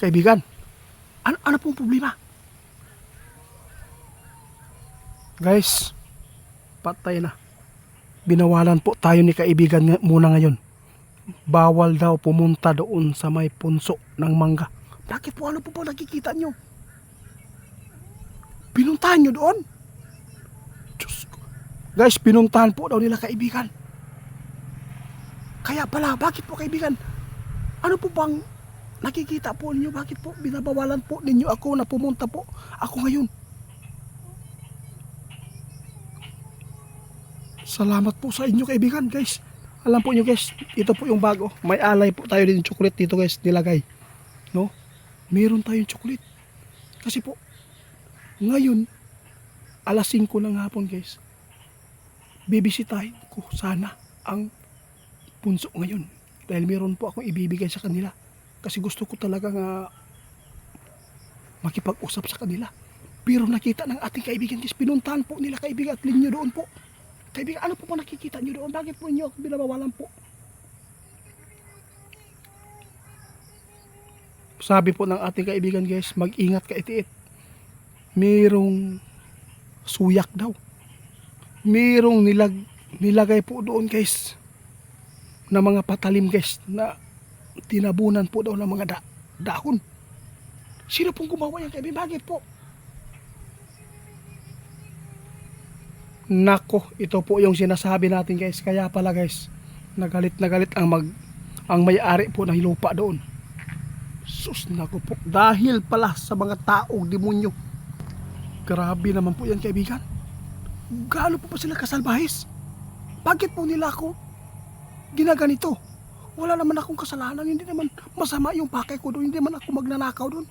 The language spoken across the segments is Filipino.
Kaibigan, ano pong problema? Guys, patay na. Binawalan po tayo ni kaibigan muna ngayon. Bawal daw pumunta doon sa may punso ng mangga. Bakit po? Ano po ba nakikita nyo? Pinuntahan nyo doon? Diyos ko. Guys, pinuntahan po daw nila kaibigan. Kaya pala, bakit po kaibigan? Ano po bang nakikita po ninyo? Bakit po binabawalan po ninyo ako na pumunta po ako ngayon? Salamat po sa inyo kaibigan guys. Alam po nyo guys, ito po yung bago. May alay po tayo din chocolate dito guys nilagay. No? Meron tayong chocolate. Kasi po, ngayon, alas 5 ng hapon guys, bibisitahin ko sana ang punso ngayon. Dahil meron po akong ibibigay sa kanila. Kasi gusto ko talaga nga makipag-usap sa kanila. Pero nakita ng ating kaibigan guys, pinuntahan po nila kaibigan at linyo doon po. Kaibigan, ano po ba nakikita nyo doon? Bakit po nyo ako binabawalan po? Sabi po ng ating kaibigan guys, mag-ingat ka itiit. Merong suyak daw. Merong nilagay po doon guys na mga patalim guys na tinabunan po daw ng mga dahon. Sino pong gumawa yan kaibigan? Bakit po? Nako, ito po yung sinasabi natin guys. Kaya pala guys, nagalit ang may-ari po ng lupa doon. Sus, nako po. Dahil pala sa mga taong demonyo. Grabe naman po yan kaibigan. Gaano po pa sila kasalbahis? Bakit po nila ako ginaganito? Wala naman akong kasalanan. Hindi naman masama yung pakay ko doon. Hindi naman ako magnanakaw doon.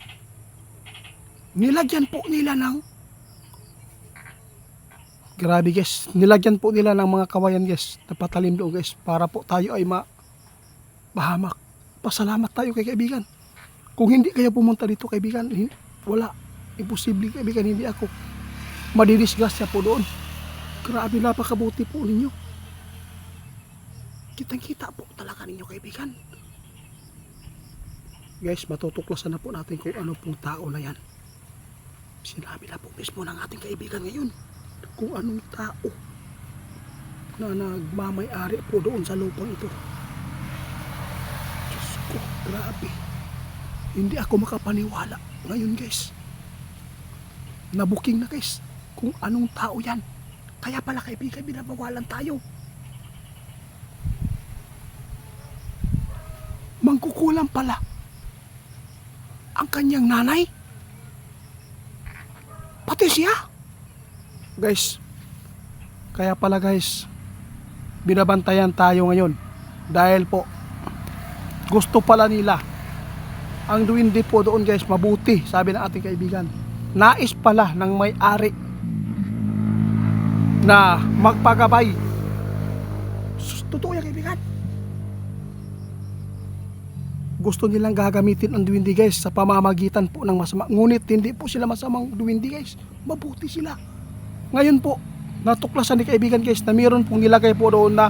Nilagyan po nila ng grabe guys, nilagyan po nila ng mga kawayan guys, napatalim doon guys, para po tayo ay mahamak. Pasalamat tayo kay kaibigan. Kung hindi kayo pumunta dito kaibigan, wala, imposible kaibigan, hindi ako madidisgrasya po doon. Grabe, napakabuti po ninyo. Kitang kita po talaga ninyo kaibigan. Guys, matutuklasan na po natin kung ano pong tao na yan. Sinabi na po mismo ng ating kaibigan ngayon kung anong tao na nagmamay-ari po doon sa lupang ito. Diyos ko, grabe. Hindi ako makapaniwala ngayon guys. Nabuking na guys kung anong tao yan. Kaya pala kaibigan, binabawalan tayo. Mangkukulam pala ang kanyang nanay. Pati siya. Guys, kaya pala guys, binabantayan tayo ngayon dahil po gusto pala nila ang duwindi po doon guys, mabuti, sabi ng ating kaibigan. Nais pala ng may-ari na magpagabay. Totoo yan kaibigan. Gusto nilang gagamitin ang duwindi guys sa pamamagitan po ng masama. Ngunit hindi po sila masamang duwindi guys, mabuti sila. Ngayon po, natuklasan ni kaibigan guys na mayroon pong nilagay po doon na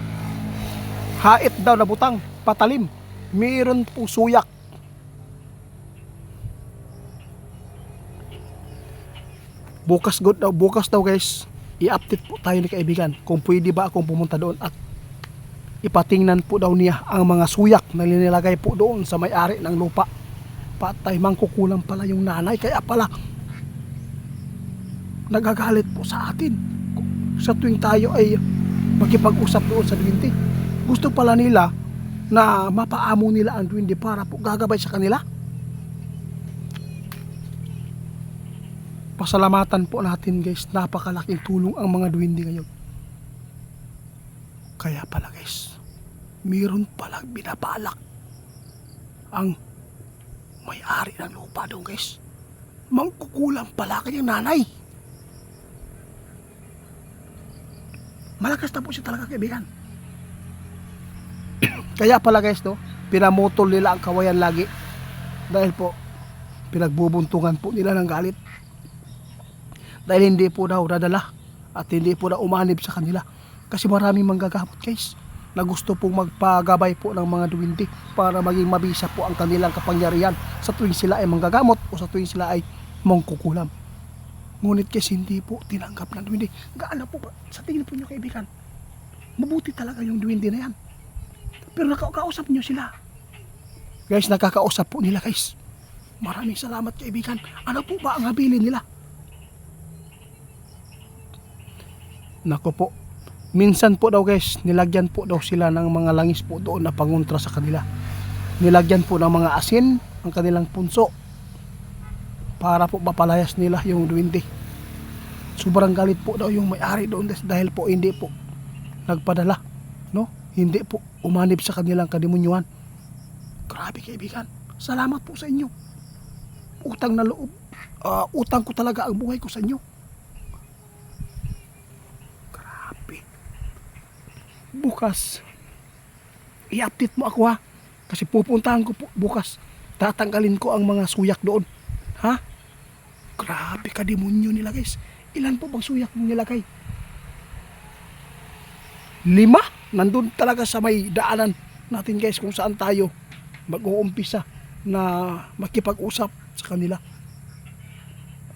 hait daw na butang, patalim. Mayroon po suyak. Bukas daw guys, i-update po tayo ni kaibigan kung pwede ba akong pumunta doon at ipatingnan po daw niya ang mga suyak na nilagay po doon sa may-ari ng lupa. Patay, mangkukulang pala yung nanay, kaya pala nagagalit po sa atin sa tuwing tayo ay makipag-usap doon sa duwindi. Gusto pala nila na mapaamo nila ang duwindi para po gagabay sa kanila. Pasalamatan po natin guys, napakalaking tulong ang mga duwindi ngayon. Kaya pala guys, mayroon palang binabalak ang may-ari ng lupa doon guys. Mangkukulang pala kanyang nanay. Malakas na po siya talaga kaibigan. Kaya pala guys no, pinamutol nila ang kawayan lagi. Dahil po, pinagbubuntungan po nila ng galit. Dahil hindi po daw dadala at hindi po daw umanib sa kanila. Kasi maraming manggagamot guys na gusto pong magpagabay po ng mga duwende para maging mabisa po ang kanilang kapangyarihan sa tuwing sila ay manggagamot o sa tuwing sila ay mangkukulam. Ngunit kasi hindi po tinanggap ng duwende. Gaano po ba? Sa tingin po nyo kaibigan, mabuti talaga yung duwende na yan. Pero nakakausap nyo sila. Guys, nakakausap po nila guys. Maraming salamat kaibigan. Ano po ba ang habilin nila? Nako po. Minsan po daw guys, nilagyan po daw sila ng mga langis po doon na pangontra sa kanila. Nilagyan po ng mga asin ang kanilang punso para po mapalayas nila yung duwende. Sobrang galit po daw yung may-ari doon dahil po hindi po nagpadala, no? Hindi po umanib sa kanilang kademonyohan. Grabe kaibigan. Salamat po sa inyo. Utang na loob. Utang ko talaga ang buhay ko sa inyo. Grabe. Bukas i-update mo ako ha. Kasi pupuntahan ko po bukas. Tatanggalin ko ang mga suyak doon. Ha? Grabe ka demonyo nila guys. Ilan po bang suyak mong nilagay? 5? Nandun talaga sa may daanan natin guys kung saan tayo mag-uumpisa na makipag-usap sa kanila.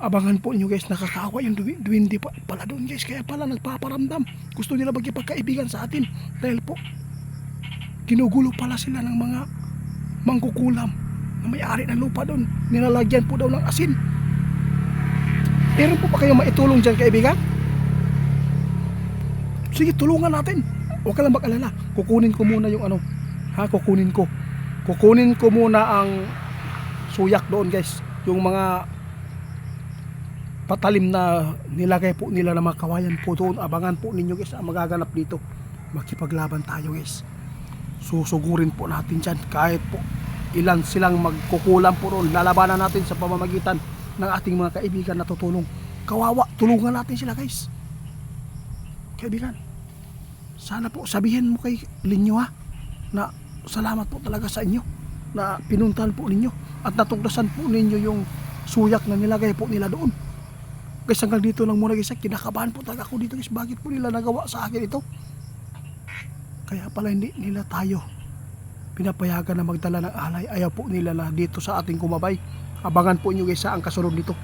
Abangan po nyo guys, nakakaawa yung duwende pala doon guys. Kaya pala nagpaparamdam. Gusto nila magkipagkaibigan sa atin. Dahil po, ginugulo pala sila ng mga mangkukulam na may-ari ng lupa doon. Nilalagyan po daw ng asin. Meron po pa kayong maitulong dyan kaibigan? Sige, tulungan natin. Huwag ka lang mag-alala. Kukunin ko muna yung ano. Ha, kukunin ko. Kukunin ko muna ang suyak doon guys. Yung mga patalim na nilagay po nila na mga kawayan po doon. Abangan po ninyo guys ang magaganap dito. Makipaglaban tayo guys. Susugurin po natin dyan. Kahit po ilan silang magkukulam po doon. Lalabanan natin sa pamamagitan ng ating mga kaibigan na tutulong. Kawawa, tulungan natin sila guys. Kaibigan, sana po sabihin mo kay Linyo ha, na salamat po talaga sa inyo na pinuntahan po ninyo at natugdasan po ninyo yung suyak na nilagay po nila doon. Guys, hanggang dito lang muna guys. Kinakabahan po talaga ako dito guys. Bakit po nila nagawa sa akin ito? Kaya pala hindi nila tayo pinapayagan na magdala ng alay. Ayaw po nila na dito sa ating kumabay. Abangan po nyo guys sa ang kasunod nito.